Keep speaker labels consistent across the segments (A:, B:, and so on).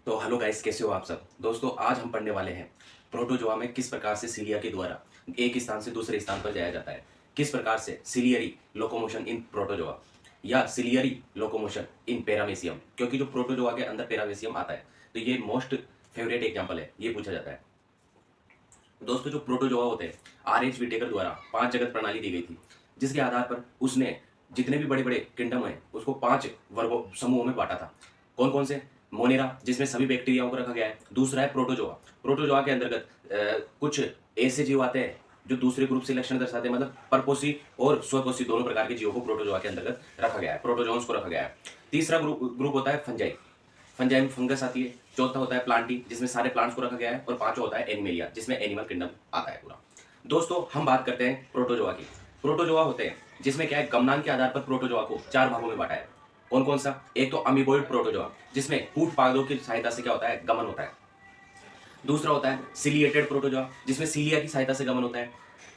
A: तो hello guys, कैसे हो आप सब दोस्तों। आज हम पढ़ने वाले हैं प्रोटोजोआ में किस प्रकार से सीलिया के द्वारा एक स्थान से दूसरे स्थान पर जाया जाता है, किस प्रकार से सिलियरी लोकोमोशन इन प्रोटोजोआ या सिलियरी लोकोमोशन इन पैरामेसियम, क्योंकि जो प्रोटोजोआ के अंदर पैरामेसियम आता है तो ये मोस्ट फेवरेट एग्जाम्पल है, ये पूछा जाता है। दोस्तों जो प्रोटोजोआ होते हैं, R.H. विटेकर द्वारा 5 जगत प्रणाली दी गई थी, जिसके आधार पर उसने जितने भी बड़े बड़े किंगडम हैं उसको 5 वर्गों समूहों में बांटा था। कौन कौन से? मोनेरा, जिसमें सभी बैक्टीरियाओं को रखा गया है। दूसरा है प्रोटोजोआ। प्रोटोजोआ के अंतर्गत कुछ ऐसे जीव आते हैं जो दूसरे ग्रुप से लक्षण दर्शाते हैं, मतलब परपोषी और स्वपोषी दोनों प्रकार के जीवों को प्रोटोजोआ के अंतर्गत रखा गया है, प्रोटोजोन्स को रखा गया है। तीसरा ग्रुप होता है फंजाई। फंजाई में फंगस आती है। चौथा होता है प्लांटी, जिसमें सारे प्लांट्स को रखा गया है। और पांचवा होता है एनिमेलिया, जिसमें एनिमल किंगडम आता है पूरा। दोस्तों हम बात करते हैं प्रोटोजोआ की। प्रोटोजोआ होते हैं जिसमें क्या है, गमनांक के आधार पर प्रोटोजोआ को 4 भागों में बांटा है। कौन कौन सा? एक तो अमीबोइड प्रोटोजोआ, जिसमें कूट पादों की सहायता से क्या होता है, गमन होता है। दूसरा होता है सिलिएटेड प्रोटोजोआ, जिसमें सीलिया की सहायता से गमन होता है।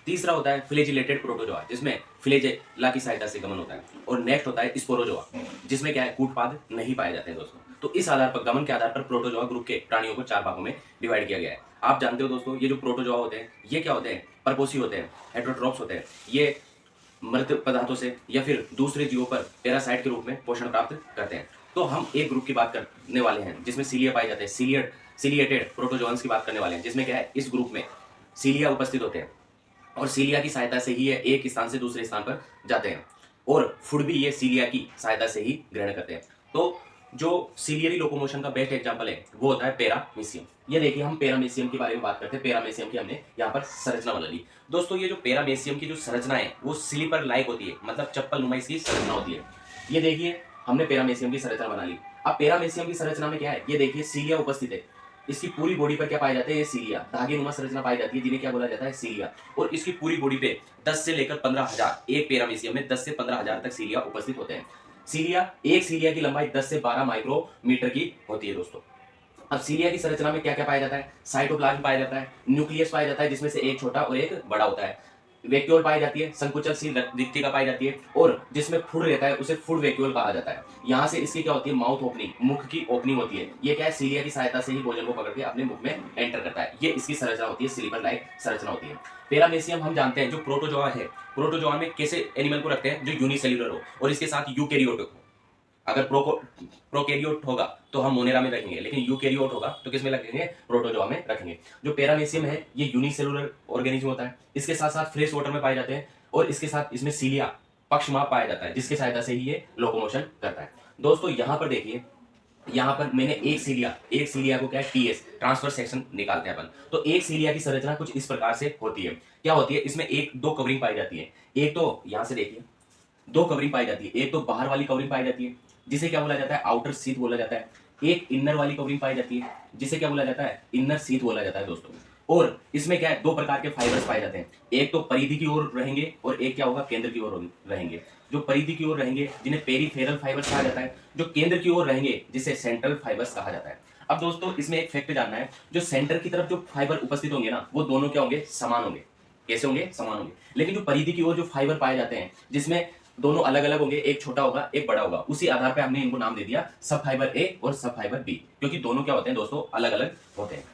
A: तीसरा होता है फ्लैजिलेटेड प्रोटोजोआ, जिसमें फ्लैजेला की सहायता से गमन होता है। और नेक्स्ट होता है स्पोरोजोआ, जिसमें क्या है, कूटपाद नहीं पाए जाते हैं दोस्तों। तो इस आधार पर, गमन के आधार पर प्रोटोजोआ ग्रुप के प्राणियों को 4 भागों में डिवाइड किया गया है। आप जानते हो दोस्तों, ये जो प्रोटोजोआ होते हैं ये क्या होते हैं, परपोषी होते हैं, हेटेरोट्रॉप्स होते हैं। ये मृत पदार्थों से या फिर दूसरे जीवों पर पैरासाइट के रूप में पोषण प्राप्त करते हैं। तो हम एक ग्रुप की बात करने वाले हैं जिसमें सीलिया पाए जाते हैं, सीलिएटेड प्रोटोजोन्स की बात करने वाले हैं, जिसमें क्या है, इस ग्रुप में सीलिया उपस्थित होते हैं और सीलिया की सहायता से ही ये एक स्थान से दूसरे स्थान पर जाते हैं और फूड भी ये सीलिया की सहायता से ही ग्रहण करते हैं। तो जो सीलियरी लोकोमोशन का बेस्ट एग्जांपल है वो होता है पैरामीशियम। ये देखिए, हम पैरामीशियम के बारे में बात करते हैं। पैरामीशियम की हमने यहाँ पर संरचना बना ली। दोस्तों ये जो पैरामीशियम की जो संरचना है वो स्लीपर लाइक होती है, मतलब चप्पल नुमा इसकी संरचना होती है। ये देखिए, हमने पैरामीशियम की संरचना बना ली। अब पैरामीशियम की संरचना में क्या है, ये देखिए सीलिया उपस्थित है। इसकी पूरी बॉडी पर क्या पाए जाते हैं, ये सीलिया, धागे नुमा संरचना पाई जाती है, जिन्हें क्या बोला जाता है, सीलिया। और इसकी पूरी बॉडी पे 10 से लेकर 15,000, एक पैरामीशियम में 10 से 15,000 तक सीलिया उपस्थित होते हैं। एक सीलिया की लंबाई 10 से 12 माइक्रोमीटर की होती है दोस्तों। अब सीलिया की संरचना में क्या क्या पाया जाता है, साइटोप्लाज्म पाया जाता है, न्यूक्लियस पाया जाता है जिसमें से एक छोटा और एक बड़ा होता है, वैक्यूल पाई जाती है, संकुचनशील रिक्तिका पाई जाती है, और जिसमें फुड रहता है उसे फुड वैक्यूल कहा जाता है। यहाँ से इसकी क्या होती है, माउथ ओपनिंग, मुख की ओपनिंग होती है। ये क्या है, सीलिया की सहायता से ही भोजन को पकड़ के अपने मुख में एंटर करता है। ये इसकी संरचना होती है, स्लीपर लाइक संरचना होती है। पैरामीशियम हम जानते हैं जो प्रोटोजोआ है, प्रोटोजोआ में कैसे एनिमल को रखते हैं, जो यूनिसेल्युलर हो और इसके साथ यूकेरियोट हो। अगर प्रोकैरियोट होगा तो हम मोनेरा में रखेंगे, लेकिन यूकेरियोट होगा तो किस में रखेंगे, प्रोटोजोआ में रखेंगे। जो पैरामीशियम है ये यूनिसेलुलर ऑर्गेनिज्म होता है। इसके साथ साथ फ्रेश वाटर में पाए जाते हैं और इसके साथ इसमें सीलिया पक्षमाप पाया जाता है, जिसकी सहायता से ही ये लोकोमोशन करता है। दोस्तों यहाँ पर देखिए, यहाँ पर मैंने एक सीलिया को क्या है, टीएस ट्रांसफर सेक्शन निकालते हैं अपन। तो एक सीलिया की संरचना कुछ इस प्रकार से होती है। क्या होती है, इसमें दो कवरिंग पाई जाती है। एक तो यहाँ से देखिए, दो कवरिंग पाई जाती है। एक तो बाहर वाली कवरिंग पाई जाती है जिसे क्या बोला जाता है, आउटर शीथ बोला जाता है। एक इनर वाली कवरिंग पाई जाती है जिसे क्या बोला जाता है, इनर शीथ बोला जाता है दोस्तों। और इसमें क्या है, दो प्रकार के फाइबर्स पाए जाते हैं। एक तो परिधि की ओर रहेंगे और एक क्या होगा, केंद्र की ओर रहेंगे। जो परिधि की ओर रहेंगे जिन्हें पेरीफेरल फाइबर्स कहा जाता है, जो केंद्र की ओर रहेंगे जिसे सेंट्रल फाइबर्स कहा जाता है। अब दोस्तों इसमें एक फैक्ट जानना है, जो सेंटर की तरफ जो फाइबर उपस्थित होंगे ना, वो दोनों क्या होंगे, समान होंगे। कैसे होंगे, समान होंगे। लेकिन जो परिधि की ओर जो फाइबर पाए जाते हैं, जिसमें दोनों अलग अलग होंगे, एक छोटा होगा एक बड़ा होगा, उसी आधार पे हमने इनको नाम दे दिया सब फाइबर ए और सब फाइबर बी, क्योंकि दोनों क्या होते हैं दोस्तों, अलग अलग होते हैं।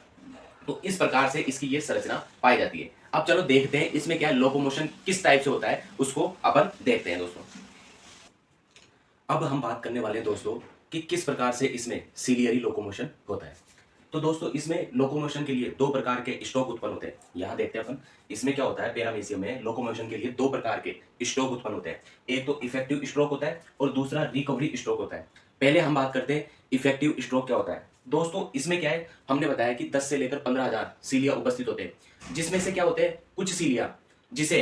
A: तो इस प्रकार से इसकी ये संरचना पाई जाती है। अब चलो देखते हैं इसमें क्या लोकोमोशन किस टाइप से होता है, उसको अपन देखते हैं दोस्तों। अब हम बात करने वाले हैं दोस्तों कि किस प्रकार से इसमें सीलियरी लोकोमोशन होता है। तो दोस्तों इसमें लोकोमोशन के लिए दो प्रकार के स्ट्रोक उत्पन्न होते हैं। यहाँ देखते हैं अपन, इसमें क्या होता है, पैरामीशियम में लोकोमोशन के लिए दो प्रकार के स्ट्रोक उत्पन्न होते हैं। एक तो इफेक्टिव स्ट्रोक होता है और दूसरा रिकवरी स्ट्रोक होता है। पहले हम बात करते हैं इफेक्टिव स्ट्रोक क्या होता है। दोस्तों इसमें क्या है, हमने बताया कि 10 से लेकर 15,000 सीलिया उपस्थित होते हैं, जिसमें से क्या होते हैं, कुछ सीलिया जिसे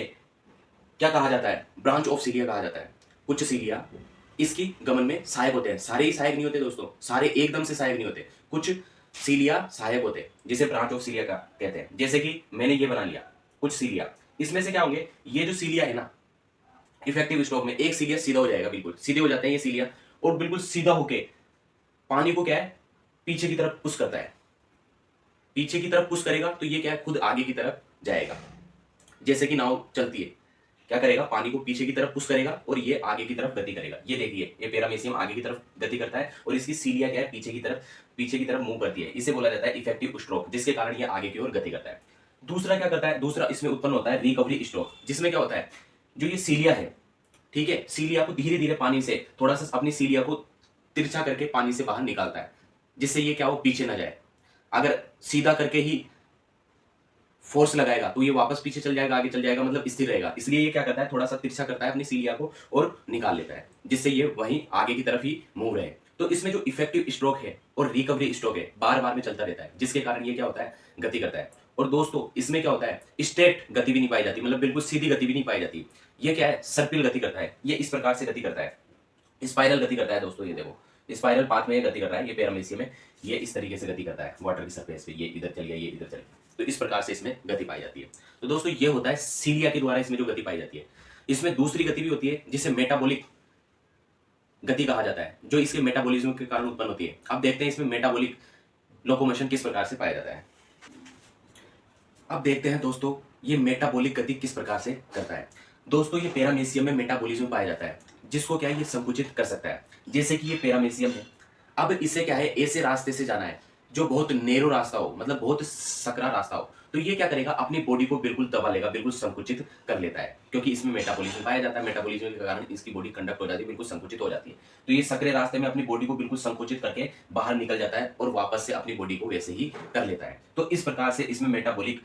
A: क्या कहा जाता है, ब्रांच ऑफ सीलिया कहा जाता है। कुछ सीलिया इसकी गमन में सहायक होते हैं। सारे ही सहायक नहीं होते दोस्तों, सारे एकदम से सहायक नहीं होते। कुछ सीलिया सहायक होते हैं जिसे ब्रांच ऑफ सीलिया का कहते हैं। जैसे कि मैंने ये बना लिया कुछ सीलिया, इसमें से क्या होंगे, ये जो सीलिया है ना, इफेक्टिव स्ट्रोक में एक सीलिया सीधा हो जाएगा, बिल्कुल सीधे हो जाते हैं ये सीलिया, और बिल्कुल सीधा होके पानी को क्या है, पीछे की तरफ पुश करता है। पीछे की तरफ पुश करेगा तो ये क्या है, खुद आगे की तरफ जाएगा, जैसे कि नाव चलती है। क्या करेगा, पानी को पीछे की तरफ पुश करेगा और ये आगे की तरफ गति करेगा। ये देखिए, ये पैरामीशियम आगे की तरफ गति करता है और इसकी सीलिया क्या है, पीछे की तरफ मूव करती है। इसे बोला जाता है इफेक्टिव स्ट्रोक, जिसके कारण ये आगे की ओर गति करता है। दूसरा क्या करता है, दूसरा इसमें उत्पन्न होता है रिकवरी स्ट्रोक, जिसमें क्या होता है, जो ये सीलिया है, ठीक है, सीलिया को धीरे धीरे पानी से थोड़ा सा अपनी सीलिया को तिरछा करके पानी से बाहर निकालता है, जिससे ये क्या हो, पीछे ना जाए। अगर सीधा करके ही फोर्स लगाएगा तो ये वापस पीछे चल जाएगा, आगे चल जाएगा, मतलब स्थिर रहेगा। इसलिए ये क्या करता है, थोड़ा सा तिरछा करता है अपनी सीलिया को और निकाल लेता है, जिससे ये वहीं आगे की तरफ ही मूव रहे। तो इसमें जो इफेक्टिव स्ट्रोक है और रिकवरी स्ट्रोक है, बार बार में चलता रहता है, जिसके कारण ये क्या होता है, गति करता है। और दोस्तों इसमें क्या होता है, स्ट्रेट गति भी नहीं पाई जाती, मतलब बिल्कुल सीधी गति भी नहीं पाई जाती। ये क्या है, सर्पिल गति करता है, ये इस प्रकार से गति करता है, स्पाइरल गति करता है। दोस्तों ये देखो, स्पाइरल पाथ में ये गति कर रहा है, ये पैरामीशियम में ये इस तरीके से गति करता है वाटर की सरफेस पे, ये इधर चल गया, ये इधर चल गया। तो इस प्रकार से इसमें गति पाई जाती है। तो दोस्तों ये होता है सीलिया के द्वारा इसमें जो गति पाई जाती है। इसमें दूसरी गति भी होती है जिसे मेटाबॉलिक गति कहा जाता है, जो इसके मेटाबॉलिज्म के कारण उत्पन्न होती है। अब देखते हैं इसमें मेटाबॉलिक लोकोमोशन किस प्रकार से पाया जाता है। अब देखते हैं दोस्तों ये मेटाबॉलिक गति किस प्रकार से करता है। दोस्तों ये पैरामीशियम में मेटाबॉलिज्म पाया जाता है, जिसको क्या है, ये संकुचित कर सकता है। जैसे कि ये पैरामीशियम है, अब इसे क्या है, ऐसे रास्ते से जाना है जो बहुत नेरो रास्ता हो, मतलब बहुत सकरा रास्ता हो। तो ये क्या करेगा, अपनी बॉडी को बिल्कुल दबा लेगा, बिल्कुल संकुचित कर लेता है, क्योंकि इसमें मेटाबॉलिज्म पाया जाता है। मेटाबॉलिज्म के कारण इसकी बॉडी कंडक्ट हो जाती है, बिल्कुल संकुचित हो जाती है। तो ये सकरे रास्ते में अपनी बॉडी को बिल्कुल संकुचित करके बाहर निकल जाता है और वापस से अपनी बॉडी को वैसे ही कर लेता है। तो इस प्रकार से इसमें मेटाबॉलिक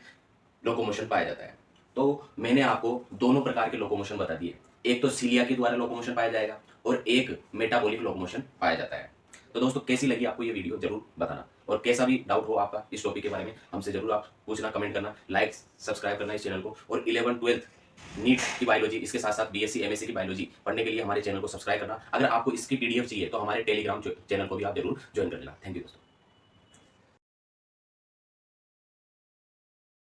A: लोकोमोशन पाया जाता है। तो मैंने आपको दोनों प्रकार के लोकोमोशन बता दिए, एक तो सीलिया के द्वारा लोकोमोशन पाया जाएगा और एक मेटाबॉलिक लोकोमोशन पाया जाता है। तो दोस्तों कैसी लगी आपको ये वीडियो जरूर बताना, और कैसा भी डाउट हो आपका इस टॉपिक के बारे में हमसे जरूर आप पूछना, कमेंट करना, लाइक सब्सक्राइब करना इस चैनल को। और 11th 12th नीट की बायोलॉजी, इसके साथ साथ बीएससी एमएससी की बायोलॉजी पढ़ने के लिए हमारे चैनल को सब्सक्राइब करना। अगर आपको इसकी पीडीएफ चाहिए तो हमारे टेलीग्राम चैनल को भी आप जरूर ज्वाइन कर लेना। थैंक यू दोस्तों।